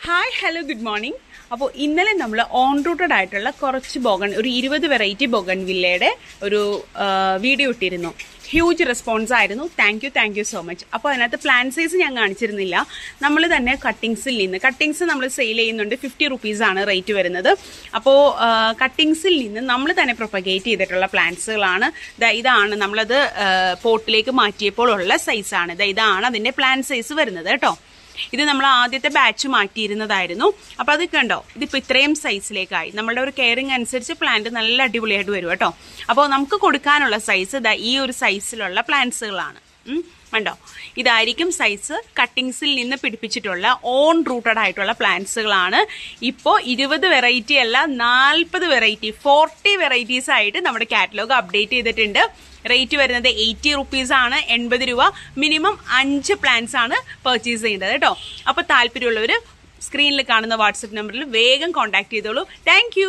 Hi hello good morning. അപ്പോൾ ഇന്നലെ നമ്മൾ ഓൺ റൂട്ടഡ് ആയിട്ടുള്ള കുറച്ച് ഒരു 20 വെറൈറ്റി ബോഗൺ വില്ലയുടെ ഒരു വീഡിയോ ഇട്ടിരുന്നു. ഹ്യൂജ് റെസ്പോൺസ് ആയിരുന്നു. Thank you so much. അപ്പോൾ അതിനകത്ത് പ്ലാൻ സൈസ് ഞാൻ കാണിച്ചിരുന്നില്ല. നമ്മൾ തന്നെ കട്ടിങ്സ് നമ്മൾ സെയിൽ ചെയ്യുന്നുണ്ട്. 50 റുപ്പീസാണ് റേറ്റ് വരുന്നത്. അപ്പോൾ കട്ടിങ്സിൽ നിന്ന് നമ്മൾ തന്നെ പ്രൊപ്പഗേറ്റ് ചെയ്തിട്ടുള്ള പ്ലാന്റ്സുകളാണ്. ഇതാണ് നമ്മളത് പോട്ടിലേക്ക് മാറ്റിയപ്പോൾ ഉള്ള സൈസാണ്. ഇതാണ് അതിൻ്റെ പ്ലാൻ സൈസ് വരുന്നത് കേട്ടോ. ഇത് നമ്മൾ ആദ്യത്തെ ബാച്ച് മാറ്റിയിരുന്നതായിരുന്നു. അപ്പോൾ അത് കണ്ടോ, ഇതിപ്പോൾ ഇത്രയും സൈസിലേക്കായി. നമ്മളുടെ ഒരു കെയറിങ് അനുസരിച്ച് പ്ലാന്റ് നല്ല അടിപൊളിയായിട്ട് വരും കേട്ടോ. അപ്പോൾ നമുക്ക് കൊടുക്കാനുള്ള സൈസ് ഈ ഒരു സൈസിലുള്ള പ്ലാന്റ്സുകളാണ്. കണ്ടോ, ഇതായിരിക്കും സൈസ്. കട്ടിങ്സിൽ നിന്ന് പിടിപ്പിച്ചിട്ടുള്ള ഓൺ റൂട്ടഡ് ആയിട്ടുള്ള പ്ലാന്റ്സുകളാണ്. ഇപ്പോൾ 20 വെറൈറ്റി അല്ല, 40 വെറൈറ്റി 40 വെറൈറ്റീസ് ആയിട്ട് നമ്മുടെ കാറ്റലോഗ് അപ്ഡേറ്റ് ചെയ്തിട്ടുണ്ട്. റേറ്റ് വരുന്നത് 80 റുപ്പീസാണ്. 80 രൂപ. മിനിമം 5 പ്ലാന്റ്സ് ആണ് പർച്ചേസ് ചെയ്യേണ്ടത് കേട്ടോ. അപ്പോൾ താല്പര്യമുള്ളവർ സ്ക്രീനിൽ കാണുന്ന വാട്സപ്പ് നമ്പറിൽ വേഗം കോൺടാക്ട് ചെയ്തോളൂ. താങ്ക്